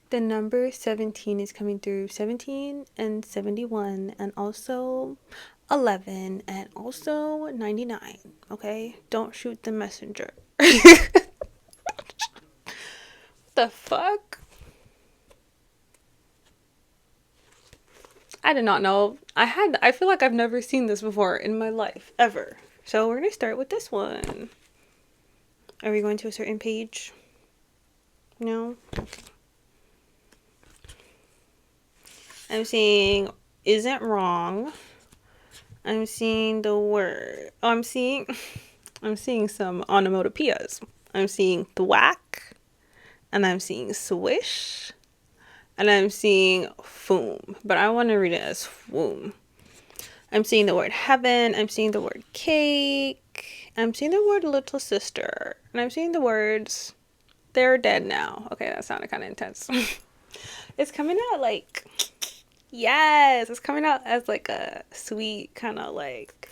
The number 17 is coming through. 17 and 71 and also 11 and also 99. Okay? Don't shoot the messenger. The fuck? I did not know. I feel like I've never seen this before in my life ever. So we're going to start with this one. Are we going to a certain page? No. I'm seeing isn't wrong. I'm seeing the word. Oh, I'm seeing some onomatopoeias. I'm seeing thwack, and I'm seeing swish, and I'm seeing foom. But I want to read it as foom. I'm seeing the word heaven. I'm seeing the word cake. I'm seeing the word little sister, and I'm seeing the words they're dead now. Okay, that sounded kind of intense. It's coming out like, yes, it's coming out as like a sweet kind of like,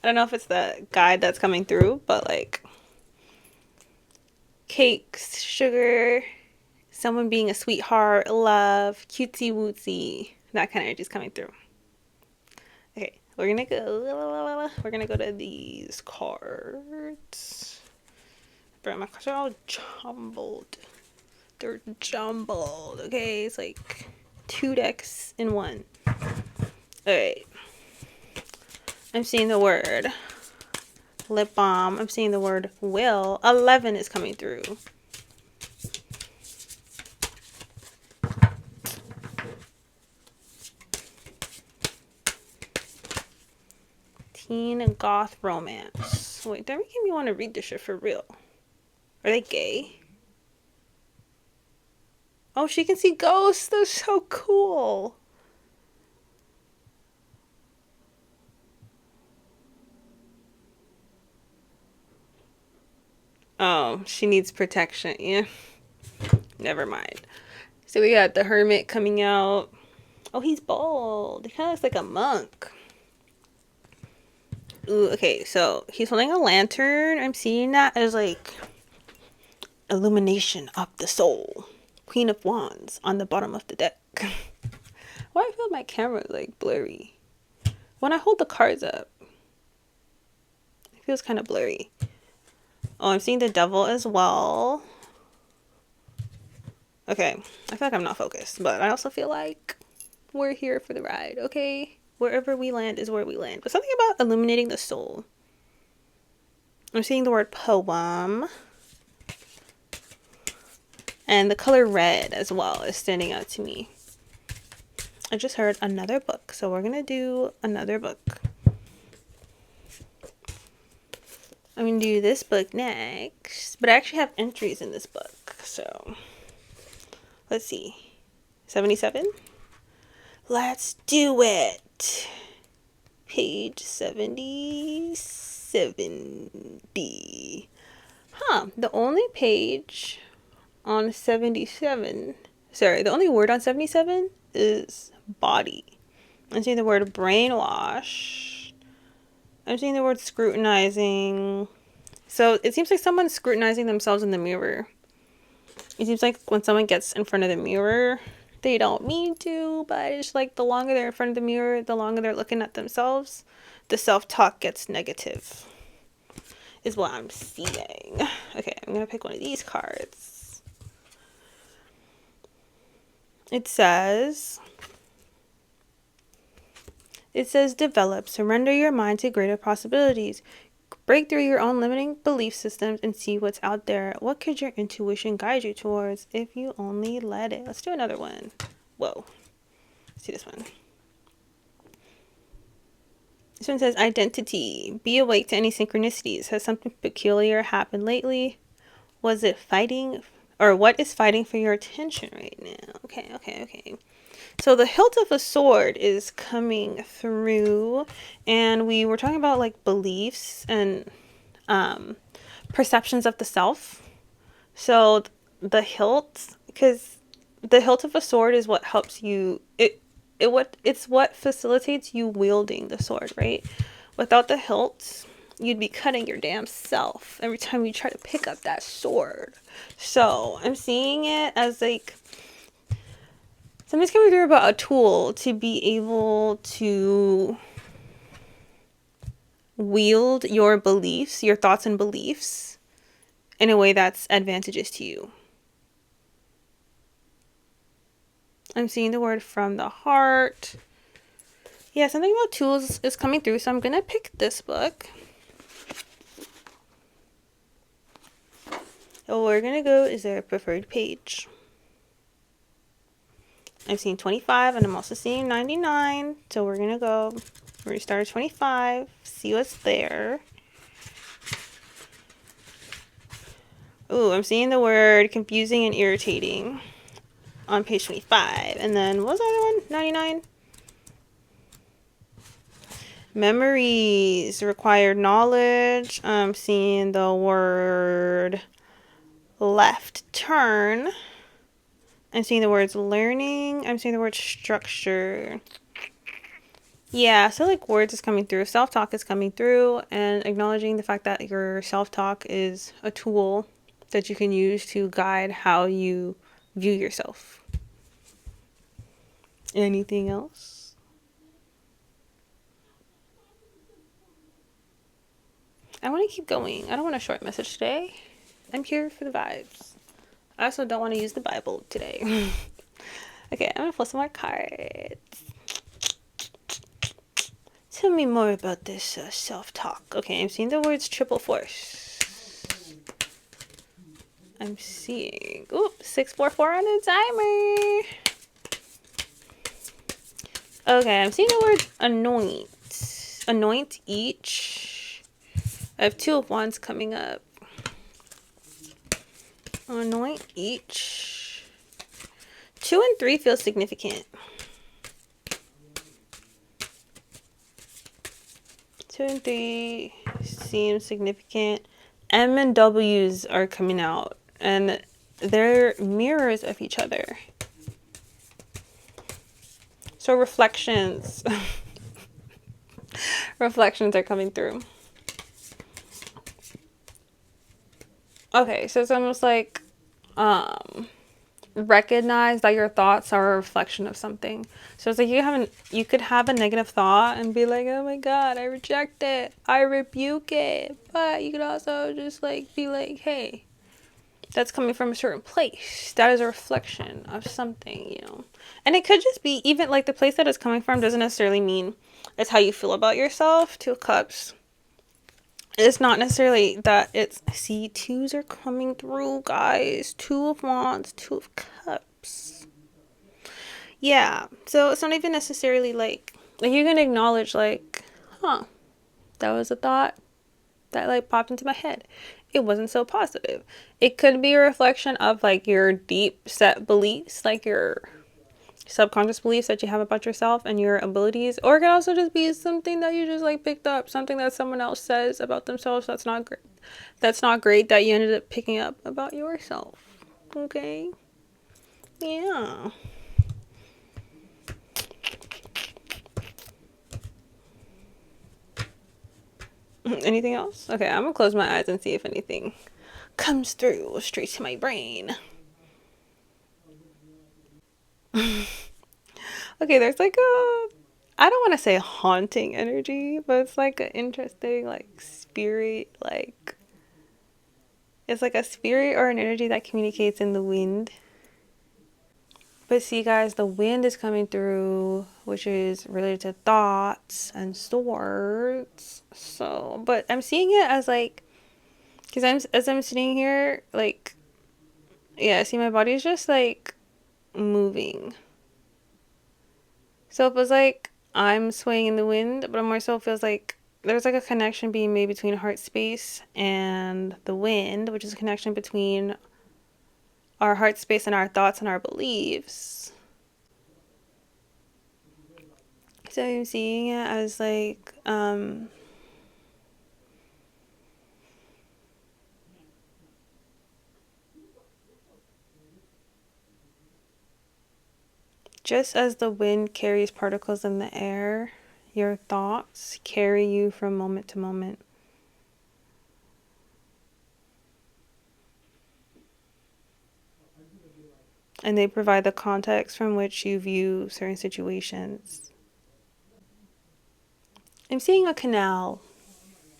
I don't know if it's the guide that's coming through, but like cakes, sugar, someone being a sweetheart, love, cutesy wootsy, that kind of energy is coming through. Okay, we're gonna go to these cards. Bro, my cards are all jumbled. They're jumbled. Okay, it's like 2 decks in one. Alright. I'm seeing the word lip balm. I'm seeing the word will. 11 is coming through. Teen goth romance. Wait, that making me want to read this shit for real. Are they gay? Oh, she can see ghosts. That's so cool. Oh, she needs protection. Yeah. Never mind. So we got the hermit coming out. Oh, he's bald. He kind of looks like a monk. Ooh, okay, so he's holding a lantern. I'm seeing that as like illumination of the soul. Queen of Wands on the bottom of the deck. Why I feel my camera like blurry? When I hold the cards up, it feels kind of blurry. Oh, I'm seeing the devil as well. Okay, I feel like I'm not focused, but I also feel like we're here for the ride, okay? Wherever we land is where we land. But something about illuminating the soul. I'm seeing the word poem. And the color red as well is standing out to me. I just heard another book, so we're gonna do another book. I'm gonna do this book next, but I actually have entries in this book, so let's see. 77? Let's do it! Page 70. Huh, the only page on 77, sorry, the only word on 77 is body. I'm seeing the word brainwash. I'm seeing the word scrutinizing. So it seems like someone's scrutinizing themselves in the mirror. It seems like when someone gets in front of the mirror, they don't mean to, but it's like the longer they're in front of the mirror, the longer they're looking at themselves, the self-talk gets negative, is what I'm seeing. Okay, I'm gonna pick one of these cards. It says develop, surrender your mind to greater possibilities. Break through your own limiting belief systems and see what's out there. What could your intuition guide you towards if you only let it? Let's do another one. Whoa. Let's do this one. This one says identity. Be awake to any synchronicities. Has something peculiar happened lately? Was it fighting, or what is fighting for your attention right now? Okay. So the hilt of a sword is coming through, and we were talking about like beliefs and perceptions of the self. So the hilt, because the hilt of a sword is what helps you. It's what facilitates you wielding the sword, right? Without the hilt, you'd be cutting your damn self every time you try to pick up that sword. So I'm seeing it as like Something's coming through about a tool to be able to wield your beliefs, your thoughts and beliefs, in a way that's advantageous to you. I'm seeing the word from the heart. Yeah, something about tools is coming through, so I'm going to pick this book. So we're going to go, is there a preferred page? I'm seeing 25 and I'm also seeing 99. So we're going to go, we're going to start at 25, see what's there. Ooh, I'm seeing the word confusing and irritating on page 25. And then what was the other one? 99? Memories, required knowledge. I'm seeing the word left turn. I'm seeing the words learning. I'm seeing the word structure. Yeah, so like words is coming through. Self-talk is coming through, and acknowledging the fact that your self-talk is a tool that you can use to guide how you view yourself. Anything else? I want to keep going. I don't want a short message today. I'm here for the vibes. I also don't want to use the Bible today. Okay, I'm going to pull some more cards. Tell me more about this self-talk. Okay, I'm seeing the words triple force. I'm seeing, 644 on the timer. Okay, I'm seeing the words anoint. Anoint each. I have 2 of Wands coming up. Anoint each. 2 and 3 feel significant. 2 and 3 seem significant. M and W's are coming out, and they're mirrors of each other. So reflections. Reflections are coming through. Okay, so it's almost like recognize that your thoughts are a reflection of something. So it's like you could have a negative thought and be like, oh my god, I reject it, I rebuke it. But you could also just like be like, hey, that's coming from a certain place. That is a reflection of something, you know. And it could just be even like the place that it's coming from doesn't necessarily mean it's how you feel about yourself. 2 of Cups. It's not necessarily that it's, see, 2s are coming through, guys. 2 of Wands, 2 of Cups. Yeah, so it's not even necessarily like you can acknowledge like, that was a thought that like popped into my head. It wasn't so positive. It could be a reflection of like your deep set beliefs, like your subconscious beliefs that you have about yourself and your abilities, or it could also just be something that you just like picked up, something that someone else says about themselves that's not great that you ended up picking up about yourself. Okay, yeah. Anything else? Okay, I'm gonna close my eyes and see if anything comes through straight to my brain. Okay, there's like I don't want to say haunting energy, but it's like an interesting like spirit, like it's like a spirit or an energy that communicates in the wind. But see guys, the wind is coming through, which is related to thoughts and swords. So, but I'm seeing it as like, because as I'm sitting here, like, yeah, see my body's just like moving. So it feels like I'm swaying in the wind, but it more so feels like there's like a connection being made between heart space and the wind, which is a connection between our heart space and our thoughts and our beliefs. So I'm seeing it as like, just as the wind carries particles in the air, your thoughts carry you from moment to moment. and they provide the context from which you view certain situations. I'm seeing a canal.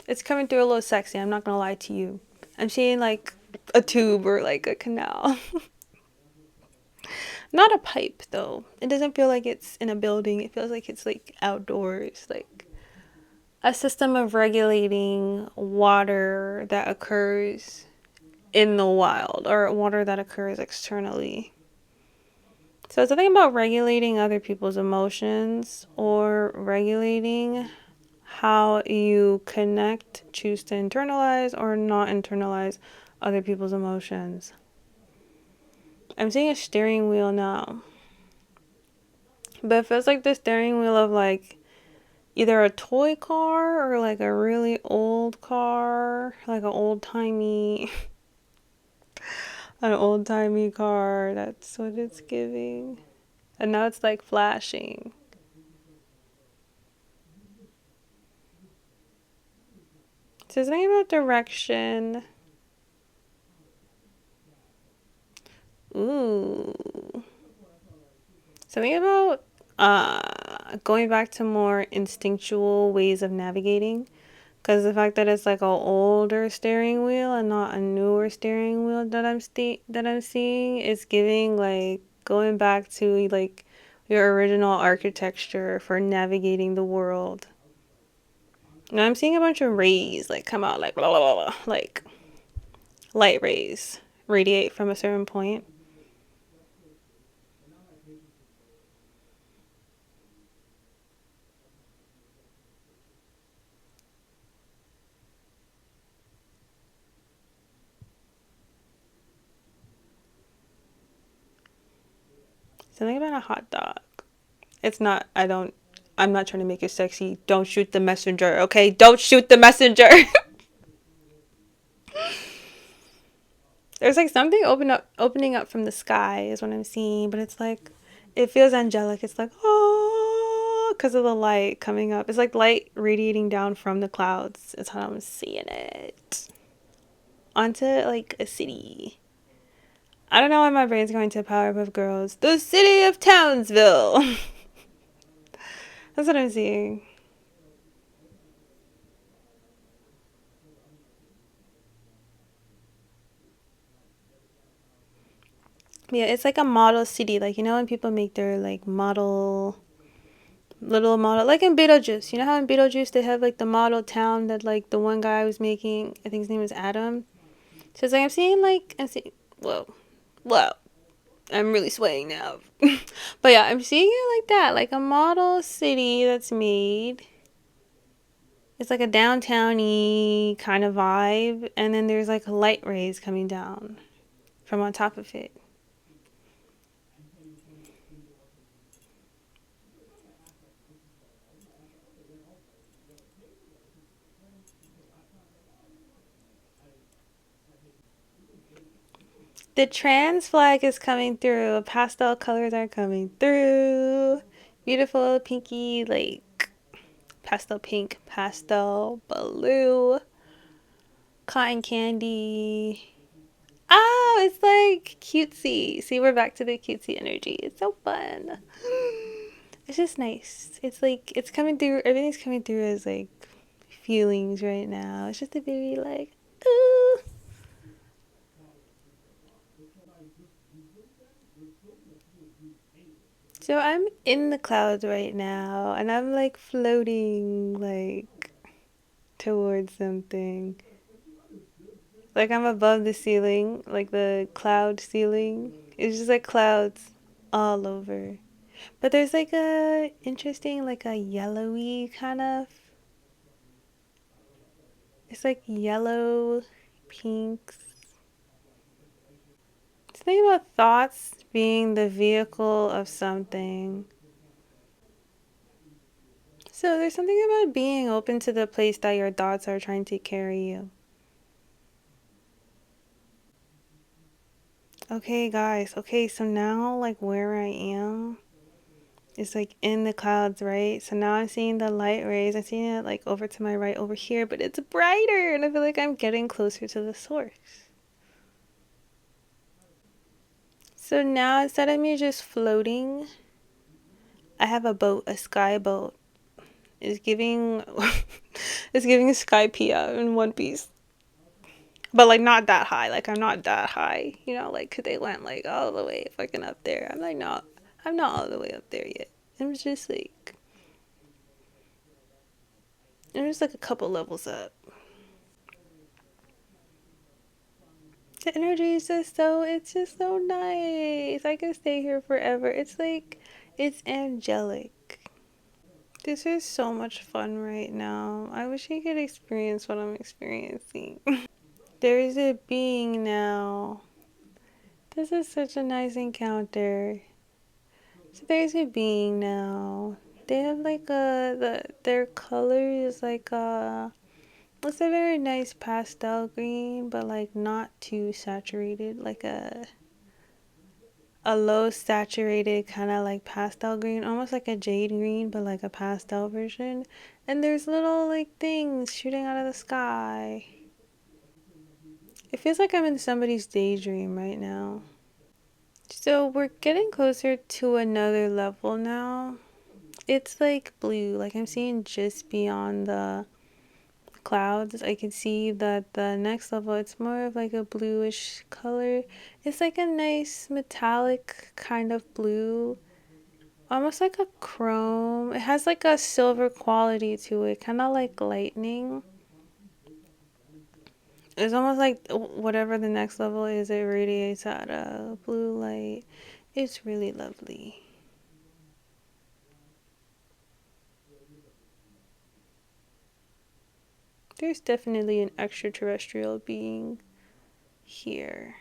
It's coming through a little sexy, I'm not gonna lie to you. I'm seeing like a tube or like a canal. Not a pipe though. It doesn't feel like it's in a building. It feels like it's like outdoors, like a system of regulating water that occurs in the wild or water that occurs externally. So it's something about regulating other people's emotions or regulating how you connect, choose to internalize or not internalize other people's emotions. I'm seeing a steering wheel now. But it feels like the steering wheel of like either a toy car or like a really old car, like an old timey car. That's what it's giving. And now it's like flashing. So something about direction. Ooh. Something about going back to more instinctual ways of navigating. Because the fact that it's like an older steering wheel and not a newer steering wheel that I'm seeing is giving like going back to like your original architecture for navigating the world. And I'm seeing a bunch of rays like come out like blah, blah, blah, blah, like light rays radiate from a certain point. Something about a hot dog. It's not, I'm not trying to make it sexy. Don't shoot the messenger, okay? Don't shoot the messenger. There's like something opening up from the sky is what I'm seeing, but it's like it feels angelic. It's like oh, because of the light coming up. It's like light radiating down from the clouds. It's how I'm seeing it onto like a city. I don't know why my brain's going to Powerpuff Girls. The city of Townsville. That's what I'm seeing. Yeah, it's like a model city. Like, you know, when people make their like little model, like in Beetlejuice. You know how in Beetlejuice they have like the model town that like the one guy was making? I think his name was Adam. So it's like I'm seeing, whoa, I'm really swaying now. But yeah, I'm seeing it like that, like a model city that's made. It's like a downtowny kind of vibe, and then there's like light rays coming down from on top of it. The trans flag is coming through. Pastel colors are coming through. Beautiful pinky, like pastel pink, pastel blue, cotton candy. Oh, it's like cutesy. See, we're back to the cutesy energy. It's so fun. It's just nice. It's like it's coming through. Everything's coming through as like feelings right now. It's just a very like ooh. So I'm in the clouds right now, and I'm like floating like towards something. Like I'm above the ceiling, like the cloud ceiling. It's just like clouds all over. But there's like a interesting, like a yellowy kind of. It's like yellow, pinks. It's thinking about thoughts being the vehicle of something. So there's something about being open to the place that your thoughts are trying to carry you. Okay, guys. Okay, so now like where I am is like in the clouds, right? So now I'm seeing the light rays. I'm seeing it like over to my right over here, but it's brighter and I feel like I'm getting closer to the source. So now instead of me just floating, I have a boat, a sky boat. It's giving it's giving Skypea in One Piece. But like not that high. Like I'm not that high. You know, like 'cause they went like all the way fucking up there. I'm like not I'm not all the way up there yet. It was just like it was like a couple levels up. The energy is just so it's just so nice. I can stay here forever. It's like it's angelic. This is so much fun right now. I wish I could experience what I'm experiencing. There is a being now. This is such a nice encounter. So there's a being now. They have like their color is like it's a very nice pastel green, but like not too saturated, like a low saturated kind of like pastel green, almost like a jade green, but like a pastel version. And there's little like things shooting out of the sky. It feels like I'm in somebody's daydream right now. So we're getting closer to another level now. It's like blue, like I'm seeing just beyond the clouds. I can see that the next level it's more of like a bluish color. It's like a nice metallic kind of blue, almost like a chrome. It has like a silver quality to it, kind of like lightning. It's almost like whatever the next level is, it radiates out a blue light. It's really lovely. There's definitely an extraterrestrial being here.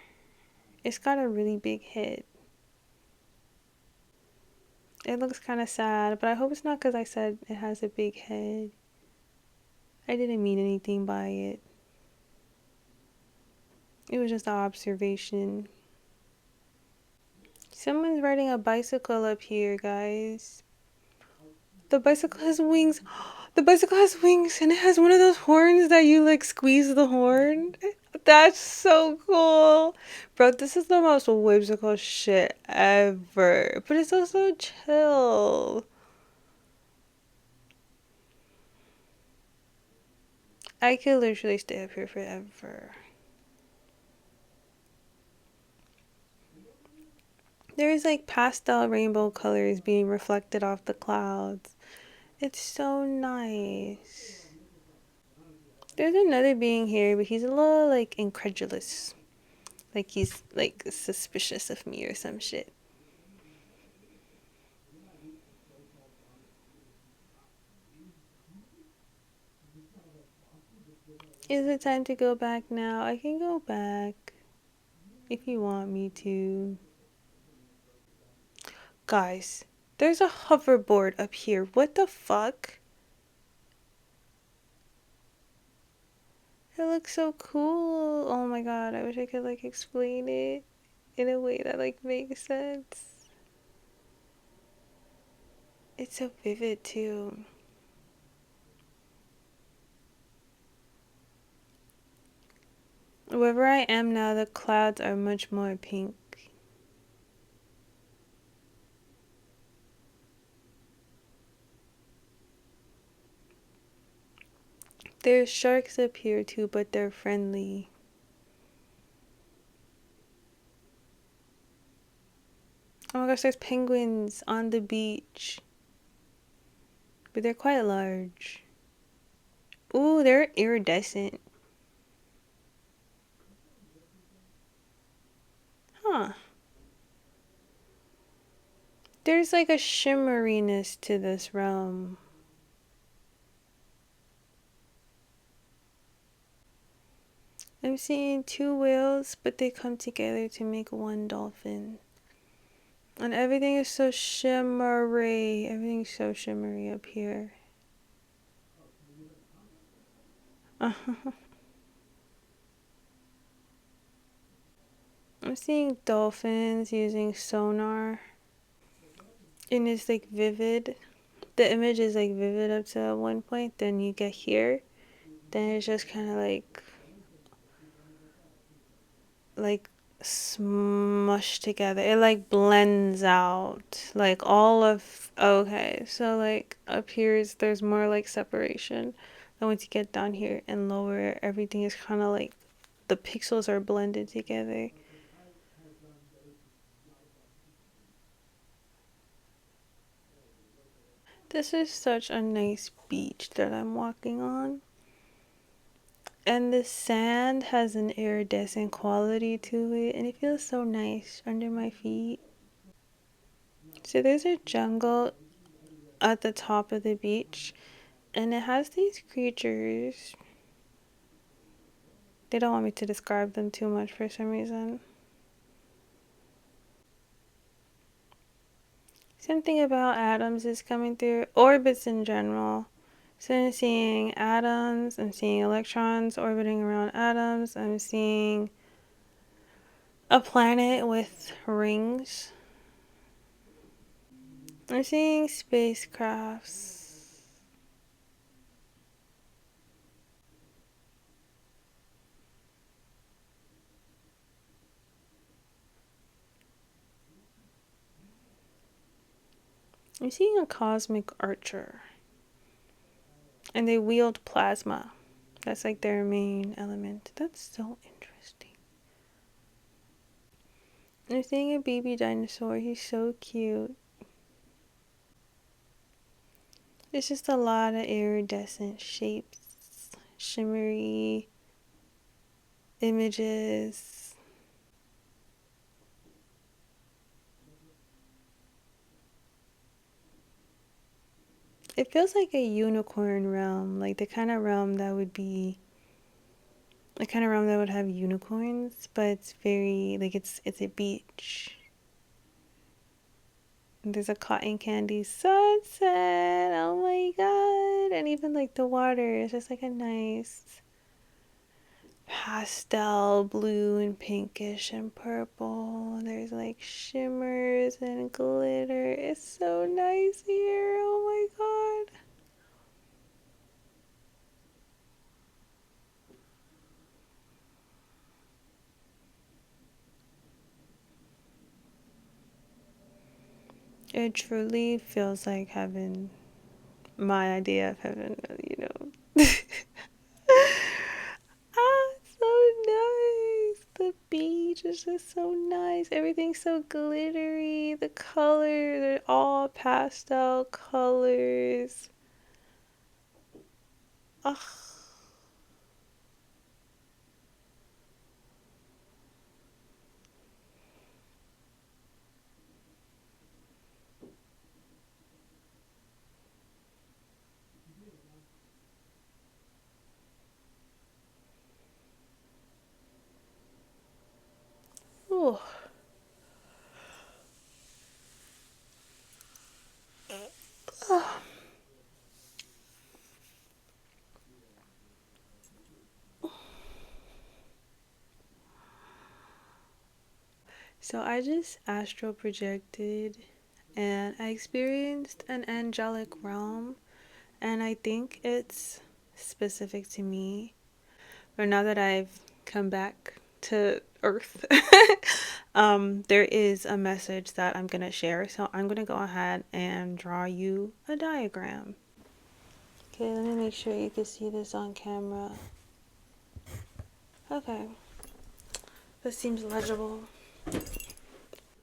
It's got a really big head. It looks kind of sad, but I hope it's not because I said it has a big head. I didn't mean anything by it. It was just an observation. Someone's riding a bicycle up here, guys. The bicycle has wings. The bicycle has wings and it has one of those horns that you like squeeze the horn. That's so cool. Bro, this is the most whimsical shit ever. But it's also chill. I could literally stay up here forever. There's like pastel rainbow colors being reflected off the clouds. It's so nice. There's another being here, but he's a little like incredulous. Like he's like suspicious of me or some shit. Is it time to go back now? I can go back if you want me to. Guys, there's a hoverboard up here. What the fuck? It looks so cool. Oh my god, I wish I could like explain it in a way that like makes sense. It's so vivid too. Wherever I am now, the clouds are much more pink. There's sharks up here too, but they're friendly. Oh my gosh, there's penguins on the beach. But they're quite large. Ooh, they're iridescent. Huh. There's like a shimmeriness to this realm. I'm seeing two whales, but they come together to make one dolphin. And everything is so shimmery. Everything's so shimmery up here. I'm seeing dolphins using sonar. And it's like vivid. The image is like vivid up to one point. Then you get here. Then it's just kind of like smushed together. It like blends out. Like all of, okay, so like up here is there's more like separation. Then once you get down here and lower, everything is kind of like the pixels are blended together. This is such a nice beach that I'm walking on. And the sand has an iridescent quality to it, and it feels so nice under my feet. So there's a jungle at the top of the beach, and it has these creatures. They don't want me to describe them too much for some reason. Something about atoms is coming through, orbits in general. So I'm seeing atoms, I'm seeing electrons orbiting around atoms, I'm seeing a planet with rings, I'm seeing spacecrafts. I'm seeing a cosmic archer. And they wield plasma. That's like their main element. That's so interesting. I'm seeing a baby dinosaur. He's so cute. There's just a lot of iridescent shapes, shimmery images. It feels like a unicorn realm, like the kind of realm that would be the kind of realm that would have unicorns, but it's very like it's a beach. There's a cotton candy sunset. Oh my god. And even like the water is just like a nice pastel blue and pinkish and purple. There's like shimmers and glitter. It's so nice here. Oh my god. It truly feels like heaven. My idea of heaven, you know. Ah, so nice. The beach is just so nice. Everything's so glittery. The colors are all pastel colors. Ugh. Ooh. So I just astral projected and I experienced an angelic realm, and I think it's specific to me. But now that I've come back to Earth, there is a message that I'm gonna share. So I'm gonna go ahead and draw you a diagram. Okay, let me make sure you can see this on camera. Okay, this seems legible.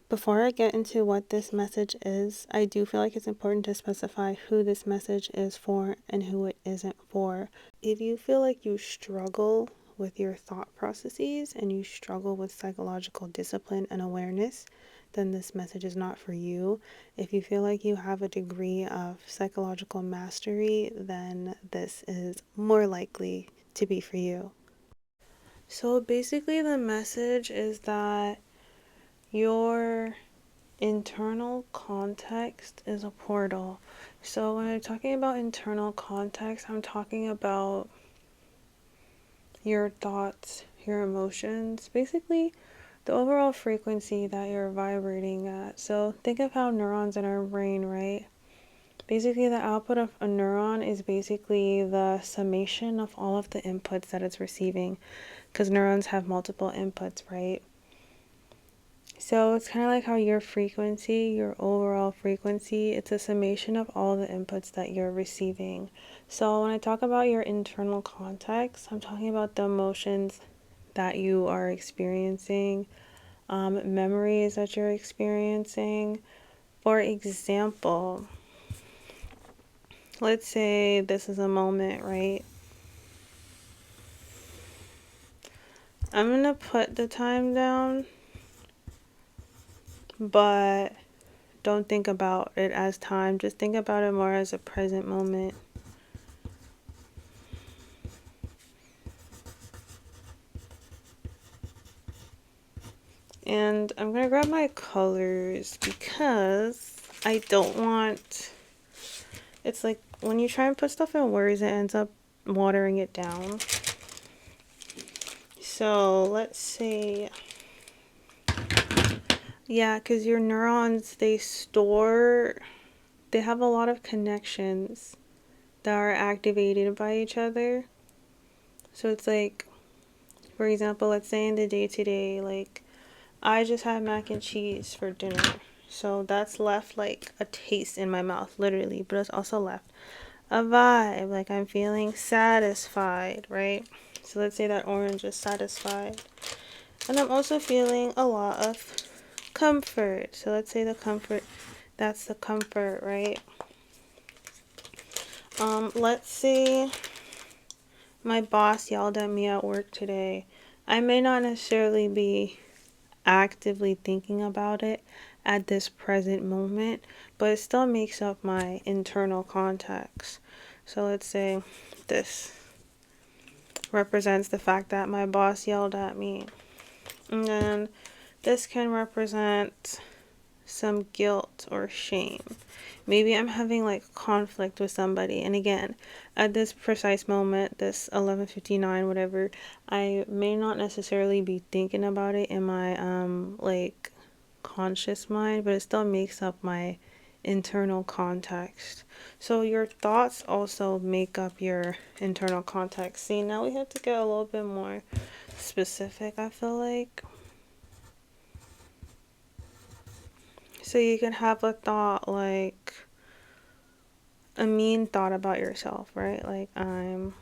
Before I get into what this message is, I do feel like it's important to specify who this message is for and who it isn't for. If you feel like you struggle with your thought processes and you struggle with psychological discipline and awareness, then this message is not for you. If you feel like you have a degree of psychological mastery, then this is more likely to be for you. So basically, the message is that your internal context is a portal. So when I'm talking about internal context, I'm talking about your thoughts, your emotions, basically the overall frequency that you're vibrating at. So think of how neurons in our brain, right? Basically, the output of a neuron is basically the summation of all of the inputs that it's receiving, because neurons have multiple inputs, right? So it's kind of like how your frequency, your overall frequency, it's a summation of all the inputs that you're receiving. So when I talk about your internal context, I'm talking about the emotions that you are experiencing, memories that you're experiencing. For example, let's say this is a moment, right? I'm going to put the time down, but don't think about it as time. Just think about it more as a present moment. And I'm going to grab my colors because I don't want... It's like when you try and put stuff in words, it ends up watering it down. So let's say... Yeah, because your neurons, they have a lot of connections that are activated by each other. So it's like, for example, let's say in the day to day, like I just had mac and cheese for dinner. So that's left like a taste in my mouth, literally, but it's also left a vibe. Like I'm feeling satisfied, right? So let's say that orange is satisfied. And I'm also feeling a lot of comfort. So let's say the comfort, that's the comfort, right? Let's say my boss yelled at me at work today. I may not necessarily be actively thinking about it at this present moment, but it still makes up my internal context. So let's say this represents the fact that my boss yelled at me. And then this can represent some guilt or shame. Maybe I'm having like conflict with somebody, and again, at this precise moment, this 11:59 whatever, I may not necessarily be thinking about it in my like conscious mind, but it still makes up my internal context. So your thoughts also make up your internal context. See, now we have to get a little bit more specific, I feel like. So you can have a thought like a mean thought about yourself, right? Like, I'm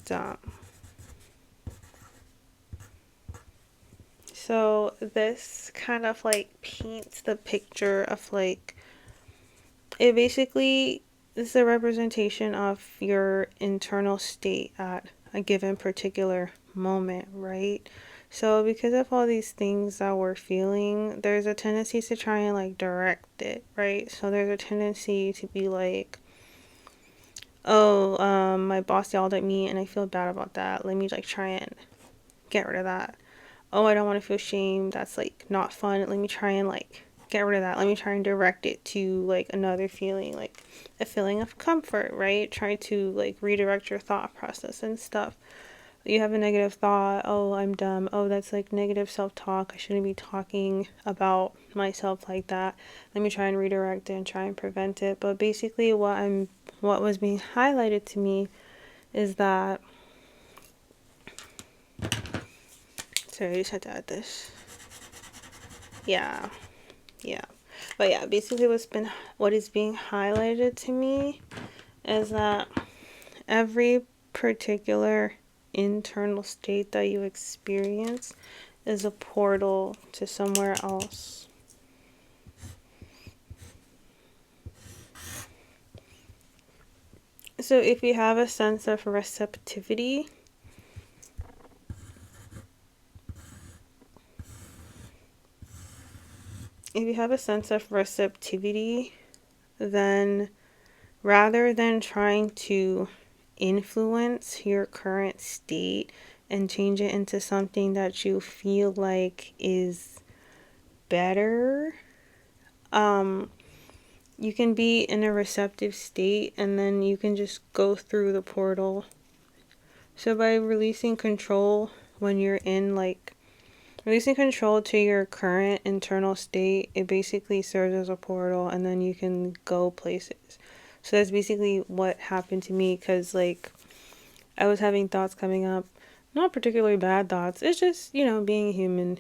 dumb. So this kind of like paints the picture of like, it basically is a representation of your internal state at a given particular moment, right? So because of all these things that we're feeling, there's a tendency to try and like direct it, right? So there's a tendency to be like, oh, my boss yelled at me and I feel bad about that. Let me like try and get rid of that. Oh, I don't want to feel shame. That's like not fun. Let me try and like get rid of that. Let me try and direct it to like another feeling, like a feeling of comfort, right? Try to like redirect your thought process and stuff. You have a negative thought. Oh, I'm dumb. Oh, that's like negative self-talk. I shouldn't be talking about myself like that. Let me try and redirect it and try and prevent it. But basically what was being highlighted to me is that, sorry, I just had to add this. Yeah. But yeah, basically what is being highlighted to me is that every particular internal state that you experience is a portal to somewhere else. So if you have a sense of receptivity, then rather than trying to influence your current state and change it into something that you feel like is better, you can be in a receptive state and then you can just go through the portal. So by releasing control when you're in like releasing control to your current internal state, it basically serves as a portal and then you can go places. So that's basically what happened to me, because like I was having thoughts coming up Not particularly bad thoughts. It's just, being human.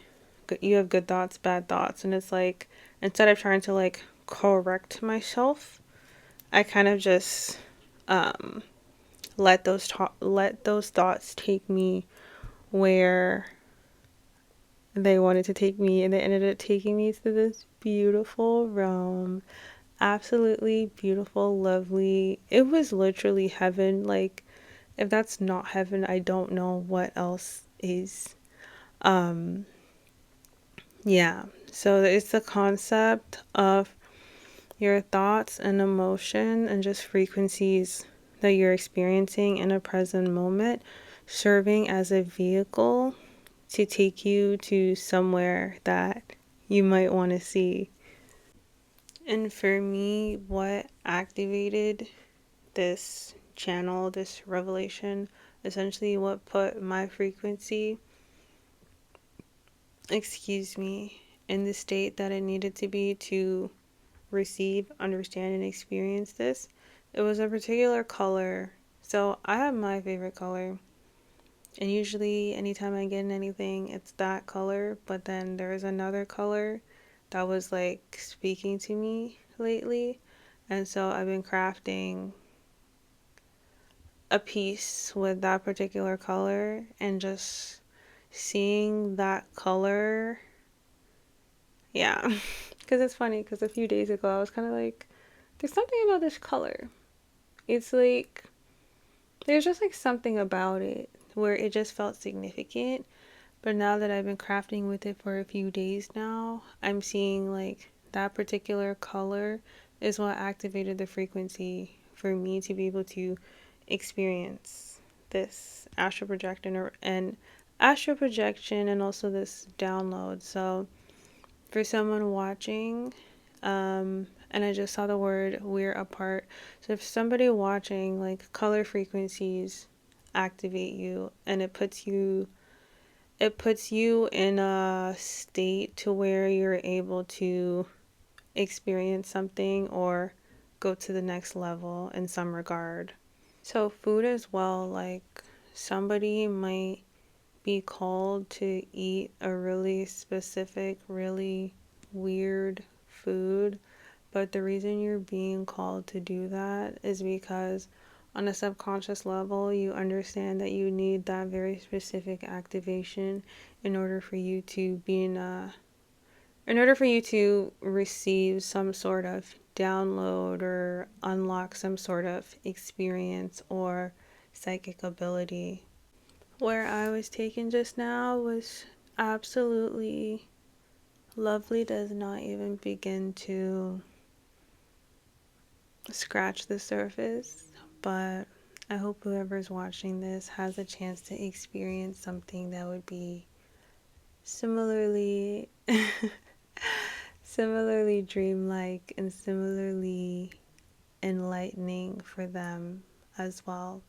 You have good thoughts, bad thoughts. And it's like, instead of trying to like correct myself, I kind of just um, let those thoughts take me where they wanted to take me, and they ended up taking me to this beautiful realm. Absolutely beautiful, lovely. It was literally heaven. Like, if that's not heaven, I don't know what else is. Um, yeah. So it's the concept of your thoughts and emotion and just frequencies that you're experiencing in a present moment serving as a vehicle to take you to somewhere that you might want to see. And for me, what activated this channel, this revelation, essentially what put my frequency, in the state that it needed to be to receive, understand, and experience this, it was a particular color. So I have my favorite color. And usually, anytime I get in anything, it's that color. But then there is another color that was like speaking to me lately. And so I've been crafting a piece with that particular color and just seeing that color. Yeah. Because it's funny, because a few days ago I was kind of like, there's something about this color. It's like, there's just like something about it where it just felt significant. But now that I've been crafting with it for a few days now, I'm seeing like that particular color is what activated the frequency for me to be able to experience this astral projection and also this download. So for someone watching, and I just saw the word we're apart. So if somebody watching, like, color frequencies activate you, and it puts you in a state to where you're able to experience something or go to the next level in some regard. So food as well, like, somebody might be called to eat a really specific, really weird food, but the reason you're being called to do that is because on a subconscious level, you understand that you need that very specific activation in order for you to be in order for you to receive some sort of download or unlock some sort of experience or psychic ability. Where I was taken just now was absolutely lovely, does not even begin to scratch the surface, but I hope whoever's watching this has a chance to experience something that would be similarly similarly dreamlike and similarly enlightening for them as well.